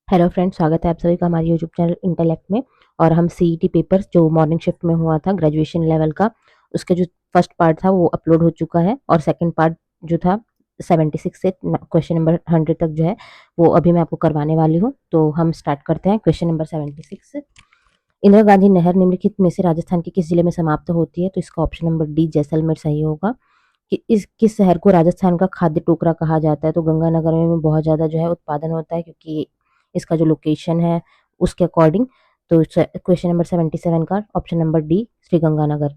Hello friends, स्वागत है आप सभी का हमारे यूट्यूब चैनल इंटेलेक्ट में। और हम सीईटी पेपर्स जो मॉर्निंग शिफ्ट में हुआ था ग्रेजुएशन लेवल का, उसके जो फर्स्ट पार्ट था वो अपलोड हो चुका है और सेकंड पार्ट जो था 76 से क्वेश्चन नंबर 100 तक जो है वो अभी मैं आपको करवाने वाली हूँ। तो हम स्टार्ट करते हैं क्वेश्चन नंबर 76 से। इंदिरा गांधी नहर निम्नलिखित में से राजस्थान के किस जिले में समाप्त होती है? तो इसका ऑप्शन नंबर डी जैसलमेर सही होगा। कि इस किस शहर को राजस्थान का खाद्य टोकरा कहा जाता है? तो गंगानगर में बहुत ज़्यादा जो है उत्पादन होता है, क्योंकि इसका जो लोकेशन है उसके अकॉर्डिंग। तो क्वेश्चन नंबर 77 का option number D Shri Ganganagar.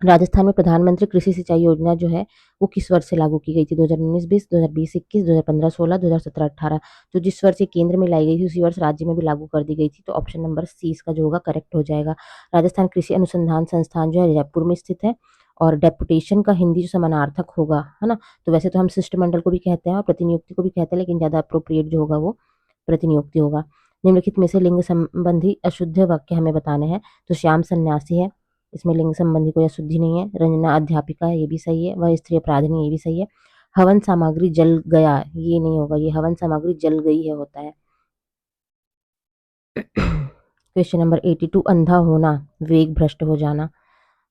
Rajasthan में प्रधानमंत्री कृषि सिंचाई योजना जो है वो किस वर्ष से लागू की गई थी? 2019-20, 2020-21, 2015-16, 2017-18। तो जिस वर्ष ये केंद्र में लाई गई थी उसी वर्ष राज्य में भी लागू कर दी गई थी। तो ऑप्शन नंबर सी इसका जो होगा करेक्ट हो जाएगा। राजस्थान कृषि अनुसंधान संस्थान जो है जयपुर में स्थित है। और डेपुटेशन का हिंदी जो समानार्थक होगा, है ना? तो वैसे तो हम शिष्टमंडल को भी कहते हैं और प्रतिनियुक्ति को भी कहते हैं, लेकिन ज़्यादा अप्रोप्रिएट जो होगा वो प्रतिनियुक्ति होगा। निम्नलिखित में से लिंग संबंधी अशुद्ध वाक्य हमें बताने हैं। तो श्याम सन्यासी है, इसमें लिंग संबंधी कोई अशुद्धि नहीं है। रंजना अध्यापिका है, ये भी सही है। वह स्त्री अपराधिनी, ये भी सही है। हवन सामग्री जल गया, ये नहीं होगा, ये हवन सामग्री जल गई है होता है। क्वेश्चन नंबर 82 अंधा होना, वेग भ्रष्ट हो जाना।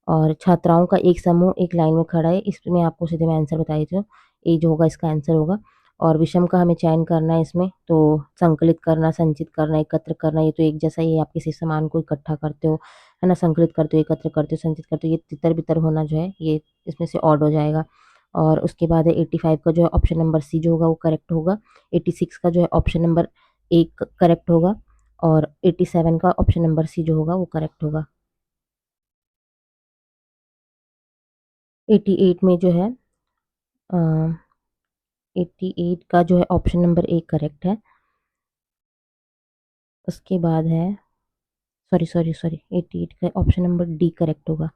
और छात्राओं का एक समूह एक लाइन में खड़ा है, इसमें आपको सीधे मैं आंसर बताई थी। ए जो होगा इसका आंसर होगा। और विषम का हमें चयन करना है इसमें। तो संकलित करना, संचित करना, एकत्र करना, ये तो एक जैसा ही है। आप किसी सामान को इकट्ठा करते हो, है ना, संकलित करते हो, एकत्र करते हो, संचित करते हो, ये तितर बितर होना जो है ये इसमें से ऑड हो जाएगा। और उसके बाद है 85 का जो है ऑप्शन नंबर सी जो होगा वो करेक्ट होगा। 86 का जो है ऑप्शन नंबर एक करेक्ट होगा। और 87 का ऑप्शन नंबर सी जो होगा वो करेक्ट होगा। 88 में जो है 88 का जो है ऑप्शन नंबर एक करेक्ट है। उसके बाद है, सॉरी सॉरी सॉरी, 88 का ऑप्शन नंबर डी करेक्ट होगा।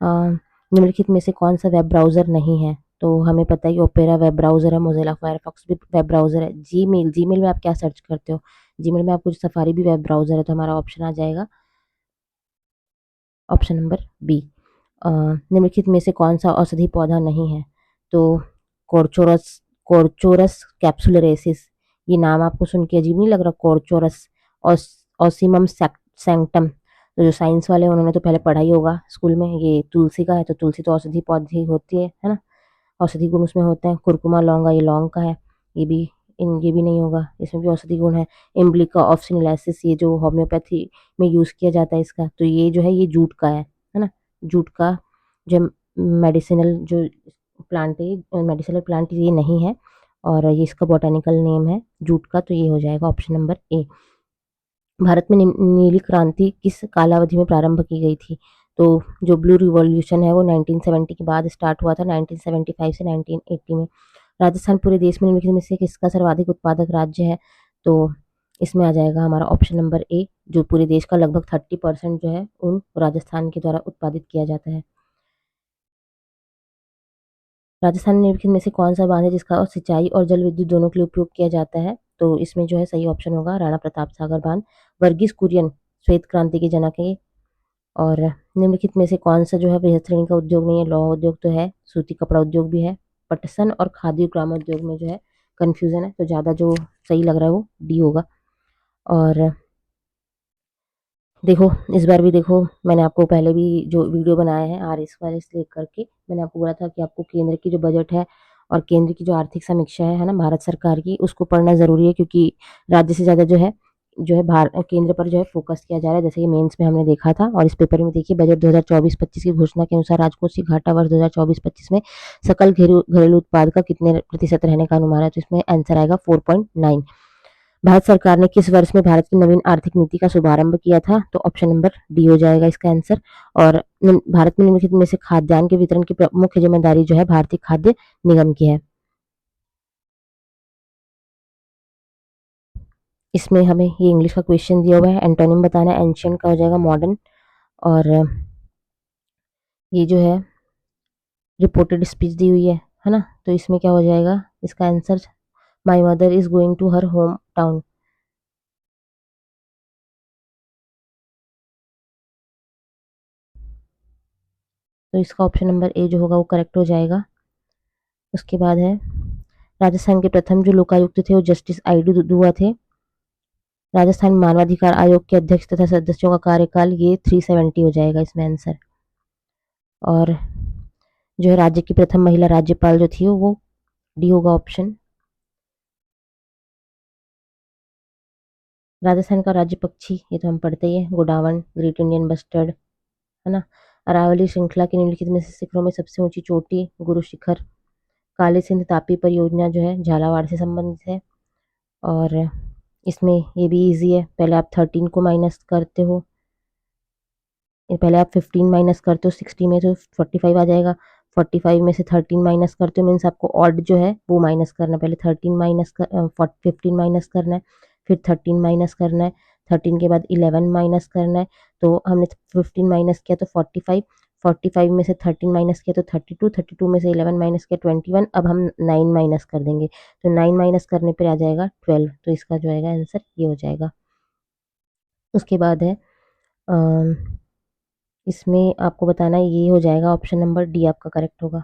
निम्नलिखित में से कौन सा वेब ब्राउज़र नहीं है? तो हमें पता है कि ओपेरा वेब ब्राउज़र है, मोज़िला फायरफॉक्स भी वेब ब्राउज़र है। जीमेल, जीमेल में आप क्या सर्च करते हो? जीमेल में आपको सफारी भी वेब ब्राउज़र है, तो हमारा ऑप्शन आ जाएगा ऑप्शन नंबर बी। निम्नलिखित में से कौन सा औषधि पौधा नहीं है? तो कोर्चोरस, कोर्चोरस कैप्सुलरेसिस, ये नाम आपको सुन के अजीब नहीं लग रहा? कोर्चोरस ऑसिमम सैंक्टम। तो जो साइंस वाले हैं उन्होंने तो पहले पढ़ा ही होगा स्कूल में। ये तुलसी का है, तो तुलसी तो औषधि पौधे होती है ना? औषधि गुण उसमें होते हैं। कुरकुमा लौंगा, ये लौंग का है। ये भी ये भी नहीं होगा, इसमें भी औषधि गुण है। इम्ब्लिका ऑप्शिनलैसिस, ये जो होम्योपैथी में यूज़ किया जाता है इसका, तो ये जो है ये जूट का है ना? जूट का जो मेडिसिनल जो प्लांट है, मेडिसिनल प्लांट ये नहीं है। और ये इसका बॉटनिकल नेम है जूट का, तो ये हो जाएगा ऑप्शन नंबर ए। भारत में नीली क्रांति किस कालावधि में प्रारंभ की गई थी? तो जो ब्लू रिवॉल्यूशन है वो 1970 के बाद स्टार्ट हुआ था, 1975 से 1980 में। राजस्थान पूरे देश में निम्नलिखित में से किसका सर्वाधिक उत्पादक राज्य है? तो इसमें आ जाएगा हमारा ऑप्शन नंबर ए, जो पूरे देश का लगभग 30% जो है उन राजस्थान के द्वारा उत्पादित किया जाता है। राजस्थान निम्नलिखित में से कौन सा बांध है जिसका सिंचाई और जल विद्युत दोनों के लिए उपयोग किया जाता है? तो इसमें जो है सही ऑप्शन होगा राणा प्रताप सागर बांध। वर्गीस कुरियन श्वेत क्रांति के जनक है। और निम्नलिखित में से कौन सा जो है बृहद श्रेणी का उद्योग नहीं है? लौह उद्योग तो है, सूती कपड़ा उद्योग भी है, पटसन और खादी ग्रामोद्योग में जो है कंफ्यूजन है, तो ज़्यादा जो सही लग रहा है वो डी होगा। और देखो, इस बार भी देखो, मैंने आपको पहले भी जो वीडियो बनाया है RS वाले से लेकर के, मैंने आपको बोला था कि आपको केंद्र की जो बजट है और केंद्र की जो आर्थिक समीक्षा है ना, भारत सरकार की, उसको पढ़ना ज़रूरी है, क्योंकि राज्य से ज़्यादा जो है केंद्र पर जो है फोकस किया जा रहा है। जैसे कि मेंस में हमने देखा था, और इस पेपर में देखिए बजट 2024-25 की घोषणा के अनुसार राजकोषीय घाटा वर्ष 2024-25 में सकल घरेलू उत्पाद का कितने प्रतिशत रहने का अनुमान है? तो इसमें आंसर आएगा 4.9। भारत सरकार ने किस वर्ष में भारत की नवीन आर्थिक नीति का शुभारंभ किया था? तो ऑप्शन नंबर डी हो जाएगा इसका आंसर। और भारत में निम्नलिखित में से खाद्यान्न के वितरण की मुख्य जिम्मेदारी जो है भारतीय खाद्य निगम की है। इसमें हमें ये इंग्लिश का क्वेश्चन दिया हुआ है, एंटोनिम बताना है। एंशियंट का हो जाएगा मॉडर्न। और ये जो है रिपोर्टेड स्पीच दी हुई है ना? तो इसमें क्या हो जाएगा इसका answer? My mother is going to her home town. तो इसका ऑप्शन नंबर ए जो होगा वो करेक्ट हो जाएगा। उसके बाद है, राजस्थान के प्रथम जो लोकायुक्त थे वो जस्टिस ID दुआ थे। राजस्थान मानवाधिकार आयोग के अध्यक्ष तथा सदस्यों का कार्यकाल ये 370 हो जाएगा इसमें आंसर। और जो है राज्य की प्रथम महिला राज्यपाल जो थी वो डी होगा ऑप्शन। राजस्थान का राज्य पक्षी ये तो हम पढ़ते ही है, गोडावण, ग्रेट इंडियन बस्टर्ड, है ना। अरावली श्रृंखला के निम्नलिखित में से शिखरों में सबसे ऊंची चोटी गुरु शिखर। काली सिंध तापी परियोजना जो है झालावाड़ से संबंधित है। और इसमें ये भी इजी है, पहले आप 13 को माइनस करते हो, पहले आप 15 माइनस करते हो 60 में तो 45 आ जाएगा। 45 में से 13 माइनस करते हो मीन्स आपको ऑड जो है वो माइनस करना है। पहले 13 माइनस कर 15 माइनस करना है, फिर 13 माइनस करना है, 13 के बाद 11 माइनस करना है। तो हमने 15 माइनस किया तो 45, 45 में से 13 माइनस किया तो 32, 32 में से 11 माइनस किया 21। अब हम 9 माइनस कर देंगे तो 9 माइनस करने पर आ जाएगा 12। तो इसका जो आएगा आंसर ये हो जाएगा। उसके बाद है इसमें आपको बताना है, ये हो जाएगा ऑप्शन नंबर डी आपका करेक्ट होगा।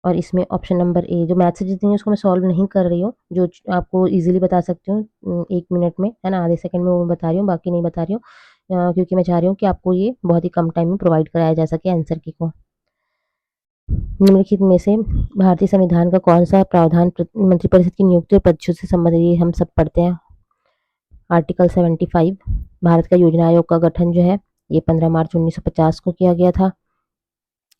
और इसमें ऑप्शन नंबर ए जो मैथ से जितनी उसको मैं सॉल्व नहीं कर रही हूँ, जो आपको इजीली बता सकती हूँ 1 मिनट में, है ना, आधे सेकंड में वो बता रही हूँ, बाकी नहीं बता रही हूँ क्योंकि मैं चाह रही हूँ कि आपको ये बहुत ही कम टाइम में प्रोवाइड कराया जा सके आंसर की को। निम्नलिखित में से भारतीय संविधान का कौन सा प्रावधान मंत्रिपरिषद की नियुक्ति और पदों से संबंधित, ये हम सब पढ़ते हैं। आर्टिकल 75। भारत का योजना आयोग का गठन जो है ये 15 मार्च 1950 को किया गया था।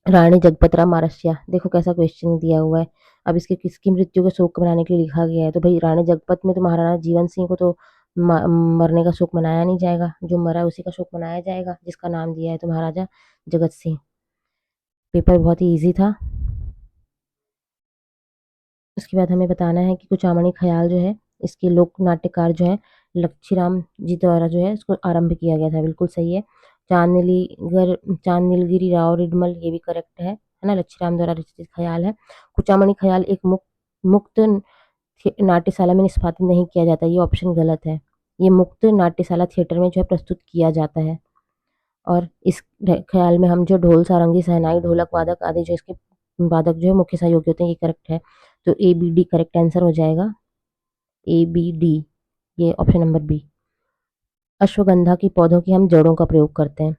रानी जगपतराम महाराष्ट्र, देखो कैसा क्वेश्चन दिया हुआ है। अब इसके किसकी मृत्यु को शोक मनाने के लिए लिखा गया है, तो भाई रानी जगपत में तो महाराणा जीवन सिंह को तो मरने का शोक मनाया नहीं जाएगा, जो मरा है उसी का शोक मनाया जाएगा जिसका नाम दिया है तो महाराजा जगत सिंह। पेपर बहुत ही ईजी था। उसके बाद हमें बताना है कि कुचामणी ख्याल जो है इसके लोक नाट्यकार जो है लक्ष्मीराम जी द्वारा जो है इसको आरंभ किया गया था, बिल्कुल सही है। चांद नीलगिरी राव रिडमल, ये भी करेक्ट है ना, लक्ष्मीराम द्वारा रचित ख्याल है। कुचामणी ख्याल एक मुक्त नाट्यशाला में निष्पादित नहीं किया जाता, ये ऑप्शन गलत है। ये मुक्त नाट्यशाला थिएटर में जो है प्रस्तुत किया जाता है। और इस ख्याल में हम जो ढोल सारंगी सहनाई ढोलक वादक आदि जो इसके वादक जो है मुख्य सहयोगी होते हैं, ये करेक्ट है। तो A B D correct answer हो जाएगा, ए बी डी, ये ऑप्शन नंबर बी। अश्वगंधा की पौधों की हम जड़ों का प्रयोग करते हैं।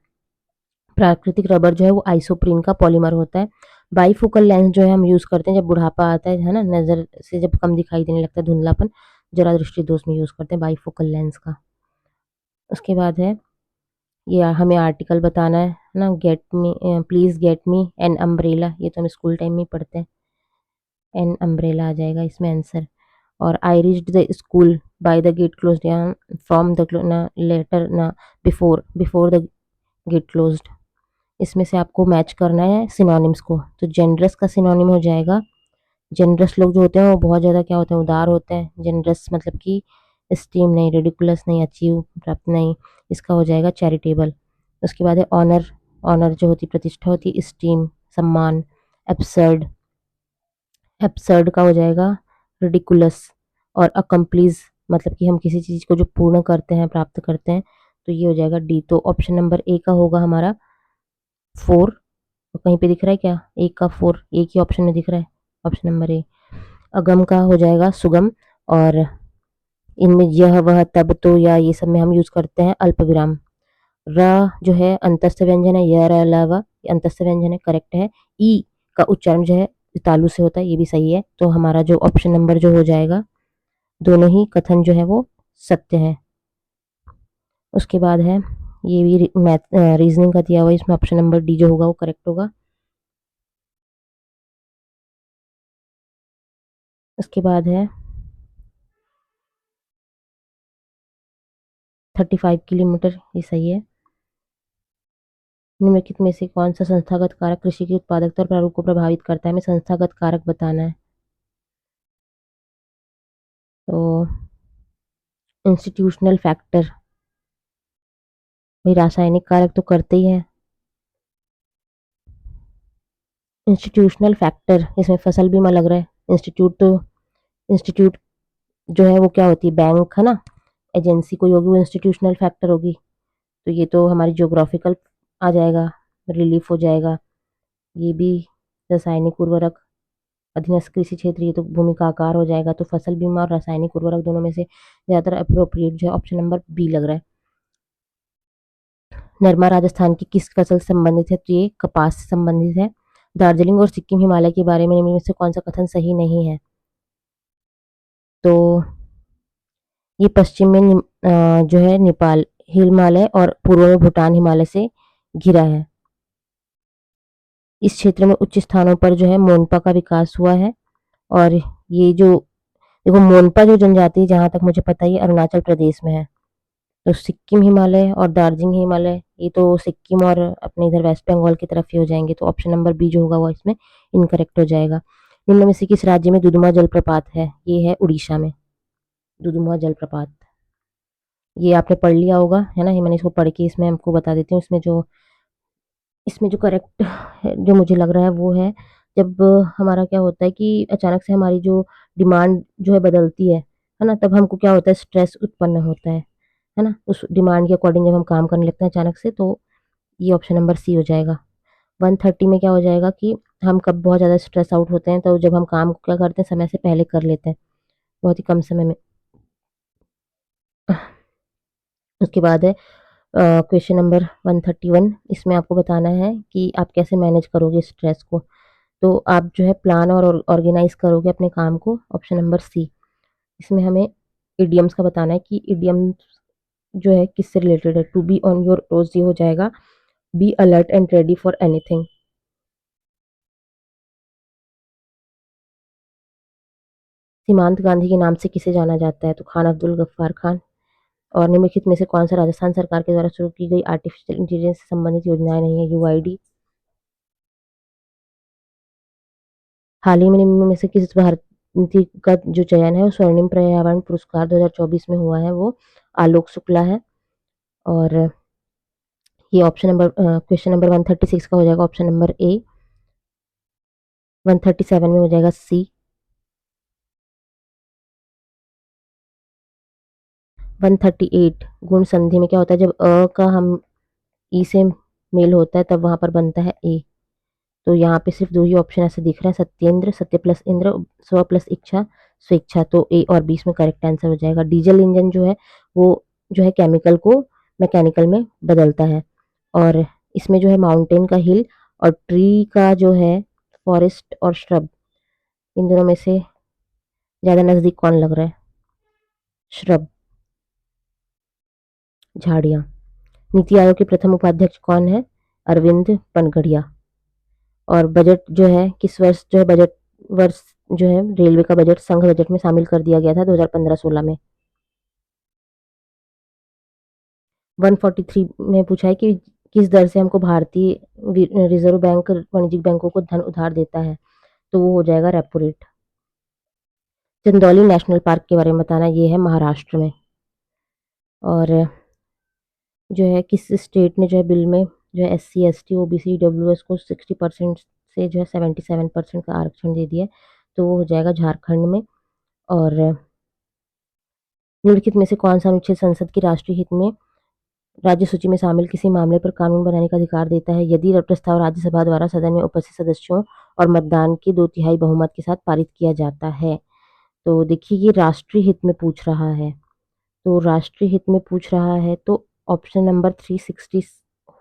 प्राकृतिक रबर जो है वो आइसोप्रीन का पॉलीमर होता है। बाईफोकल लेंस जो है हम यूज करते हैं जब बुढ़ापा आता है ना, नजर से जब कम दिखाई देने लगता है, धुंधलापन, जरा दृष्टि दोष में यूज करते हैं बाईफोकल लेंस का। उसके बाद है ये हमें आर्टिकल बताना है ना, get me please get me an umbrella, ये तो हम स्कूल टाइम में ही पढ़ते हैं, एन अम्ब्रेला आ जाएगा इसमें आंसर। और I reached the school by the gate close from the later ना बिफोर द गेट क्लोज्ड। इसमें से आपको मैच करना है सिनोनिम्स को। तो जेनरस का सिनोनिम हो जाएगा, जेनरस लोग जो होते हैं वो बहुत ज़्यादा क्या होते हैं, उदार होते हैं। जेनरस मतलब कि स्टीम नहीं, रेडिकुलस नहीं, अचीव प्राप्त नहीं, इसका हो जाएगा चैरिटेबल। उसके बाद है ऑनर, ऑनर जो होती प्रतिष्ठा होती, स्टीम सम्मान। एब्सर्ड, एब्सर्ड का हो जाएगा रिडिकुलस। और अकम्प्लीज मतलब कि हम किसी चीज़ को जो पूर्ण करते हैं, प्राप्त करते हैं, तो ये हो जाएगा डी। तो ऑप्शन नंबर ए का होगा हमारा 4। तो कहीं पे दिख रहा है क्या, एक का 4 एक ही ऑप्शन में दिख रहा है, ऑप्शन नंबर ए। अगम का हो जाएगा सुगम। और इनमें यह वह तब तो या ये सब में हम यूज करते हैं अल्प विराम। र जो है अंतस्थ व्यंजन है, य र ल व अंतस्थ व्यंजन है, करेक्ट है। ई का उच्चारण जो है तालु से होता है, ये भी सही है। तो हमारा जो ऑप्शन नंबर जो हो जाएगा, दोनों ही कथन जो है वो सत्य है। उसके बाद है ये भी मैथ रीजनिंग का दिया हुआ है, इसमें ऑप्शन नंबर डी जो होगा वो करेक्ट होगा। उसके बाद है 35 किलोमीटर, ये सही है। निम्नलिखित में से कौन सा संस्थागत कारक कृषि की उत्पादकता और प्रारूप को प्रभावित करता है, हमें संस्थागत कारक बताना है। तो इंस्टीट्यूशनल फैक्टर, भाई रासायनिक कारक तो करते ही हैं। इंस्टीट्यूशनल फैक्टर, इसमें फसल बीमा लग रहा है। इंस्टीट्यूट तो इंस्टीट्यूट जो है वो क्या होती है, बैंक है ना, एजेंसी कोई होगी वो इंस्टीट्यूशनल फैक्टर होगी। तो ये तो हमारी ज्योग्राफिकल आ जाएगा, रिलीफ हो जाएगा। ये भी रासायनिक उर्वरक, अधीनस्थ कृषि क्षेत्र, ये तो भूमि का आकार हो जाएगा। तो फसल बीमा और रासायनिक उर्वरक दोनों में से ज़्यादातर अप्रोप्रिएट जो है ऑप्शन नंबर बी लग रहा है। नरमा राजस्थान की किस फसल से संबंधित है? तो ये कपास से संबंधित है। दार्जिलिंग और सिक्किम हिमालय के बारे में निम्न में से कौन सा कथन सही नहीं है? तो ये पश्चिम में जो है नेपाल हिमालय और पूर्व में भूटान हिमालय से घिरा है। इस क्षेत्र में उच्च स्थानों पर जो है मोनपा का विकास हुआ है। और ये जो देखो मोनपा जो जनजाति है, जहाँ तक मुझे पता है ये अरुणाचल प्रदेश में है। तो सिक्किम हिमालय और दार्जिलिंग हिमालय ये तो सिक्किम और अपने इधर वेस्ट बंगाल की तरफ ही हो जाएंगे। तो ऑप्शन नंबर बी जो होगा वो इसमें इनकरेक्ट हो जाएगा। निम्न में से किस राज्य में दुदुमा जलप्रपात है? ये है उड़ीसा में दुदुमा जलप्रपात। ये आपने पढ़ लिया होगा है ना, ये मैंने इसको पढ़ के इसमें आपको बता देती हूँ। इसमें जो करेक्ट जो मुझे लग रहा है वो है, जब हमारा क्या होता है कि अचानक से हमारी जो डिमांड जो है बदलती है ना, तब हमको क्या होता है स्ट्रेस उत्पन्न होता है ना, उस डिमांड के अकॉर्डिंग जब हम काम करने लगते हैं अचानक से, तो ये ऑप्शन नंबर सी हो जाएगा। 130 में क्या हो जाएगा कि हम कब बहुत ज़्यादा स्ट्रेस आउट होते हैं, तो जब हम काम को क्या करते हैं समय से पहले कर लेते हैं, बहुत ही कम समय में। उसके बाद है क्वेश्चन नंबर 131। इसमें आपको बताना है कि आप कैसे मैनेज करोगे स्ट्रेस को। तो आप जो है प्लान और ऑर्गेनाइज करोगे अपने काम को, ऑप्शन नंबर सी। इसमें हमें इडियम्स का बताना है कि इडियम्स जो है किससे रिलेटेड है। To be on your toes ये हो जाएगा। Be alert and ready for anything. सीमांत गांधी के नाम से किसे जाना जाता है? तो खान अब्दुल गफ्फार खान। और निम्नलिखित में से कौन सा राजस्थान सरकार के द्वारा शुरू की गई आर्टिफिशियल इंटेलिजेंस से संबंधित योजनाएं नहीं है? यूआईडी। हाल ही में निम्न में से किस भारतीय का जो चयन है वो स्वर्णिम पर्यावरण पुरस्कार 2024 में हुआ है? वो आलोक शुक्ला है। और ये ऑप्शन नंबर क्वेश्चन नंबर 136 का हो जाएगा ऑप्शन नंबर ए। 137 में हो जाएगा सी। 138 गुण संधि में क्या होता है? जब अ का हम ई से मेल होता है तब वहां पर बनता है ए। तो यहाँ पे सिर्फ दो ही ऑप्शन ऐसे दिख रहे हैं, सत्येंद्र, सत्य प्लस इंद्र, स्व प्लस इच्छा, स्वेच्छा। तो ए और बी इसमें करेक्ट आंसर हो जाएगा। डीजल इंजन जो है वो जो है केमिकल को मैकेनिकल में बदलता है। और इसमें जो है माउंटेन का हिल और ट्री का जो है फॉरेस्ट और श्रब, इन दोनों में से ज्यादा नजदीक कौन लग रहा है? श्रब, झाड़ियाँ। नीति आयोग के प्रथम उपाध्यक्ष कौन है? अरविंद पनगड़िया। और बजट जो है किस वर्ष जो है बजट वर्ष जो है रेलवे का बजट संघ बजट में शामिल कर दिया गया था? 2015-16 में। 143 में पूछा है कि किस दर से हमको भारतीय रिजर्व बैंक वाणिज्यिक बैंकों को धन उधार देता है? तो वो हो जाएगा repo rate. Chandauli national park के बारे में बताना, ये है महाराष्ट्र में। और जो है किस स्टेट ने जो है बिल में जो है SC ST OBC EWS को 60% से जो है 77% का आरक्षण दे दिया है? तो वो हो जाएगा झारखंड में। और निम्नलिखित में से कौन सा अनुच्छेद संसद की राष्ट्रीय हित में राज्य सूची में शामिल किसी मामले पर कानून बनाने का अधिकार देता है? यदि प्रस्ताव राज्यसभा द्वारा सदन में उपस्थित सदस्यों और मतदान के 2/3 बहुमत के साथ पारित किया जाता है। तो देखिए ये राष्ट्रीय हित में पूछ रहा है, तो राष्ट्रीय हित में पूछ रहा है तो ऑप्शन नंबर 360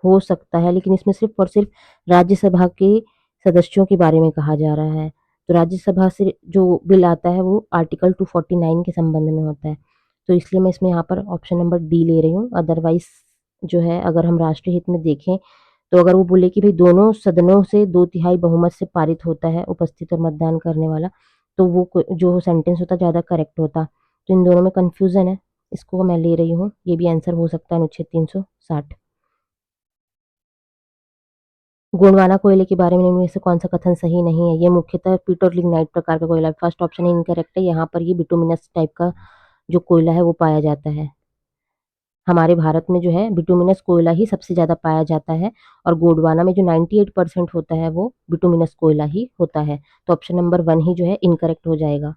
हो सकता है, लेकिन इसमें सिर्फ और सिर्फ राज्यसभा के सदस्यों के बारे में कहा जा रहा है। तो राज्यसभा से जो बिल आता है वो आर्टिकल 249 के संबंध में होता है। तो इसलिए मैं इसमें यहाँ पर ऑप्शन नंबर डी ले रही हूँ। अदरवाइज जो है अगर हम राष्ट्रीय हित में देखें तो अगर वो बोले कि भाई दोनों सदनों से 2/3 बहुमत से पारित होता है उपस्थित और मतदान करने वाला, तो वो जो सेंटेंस होता ज़्यादा करेक्ट होता। तो इन दोनों में कन्फ्यूज़न है, इसको मैं ले रही हूँ। ये भी आंसर हो सकता है अनुच्छेद 360। गोंडवाना कोयले के बारे में इनमें से कौन सा कथन सही नहीं है? ये मुख्यतः पीट और लिग्नाइट प्रकार का कोयला है। फर्स्ट ऑप्शन इनकरेक्ट है। यहाँ पर ये बिटुमिनस टाइप का जो कोयला है वो पाया जाता है। हमारे भारत में जो है बिटुमिनस कोयला ही सबसे ज़्यादा पाया जाता है। और गोंडवाना में जो 98% होता है वो बिटुमिनस कोयला ही होता है। तो ऑप्शन नंबर 1 ही जो है इनकरेक्ट हो जाएगा।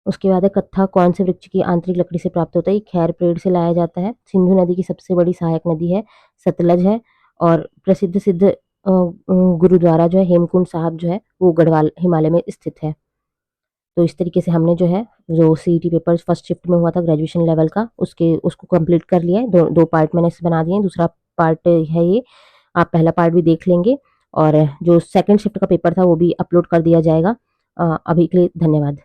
उसके बाद है कत्था कौन से वृक्ष की आंतरिक लकड़ी से प्राप्त होता है? ये खैर पेड़ से लाया जाता है। सिंधु नदी की सबसे बड़ी सहायक नदी है सतलज है। और प्रसिद्ध सिद्ध गुरुद्वारा जो है हेमकुंड साहब जो है वो गढ़वाल हिमालय में स्थित है। तो इस तरीके से हमने जो है जो सीईटी पेपर फर्स्ट शिफ्ट में हुआ था ग्रेजुएशन लेवल का उसको कंप्लीट कर लिया है। दो पार्ट मैंने इसे बना दिए हैं। दूसरा पार्ट है ये, आप पहला पार्ट भी देख लेंगे और जो सेकंड शिफ्ट का पेपर था वो भी अपलोड कर दिया जाएगा। अभी के लिए धन्यवाद।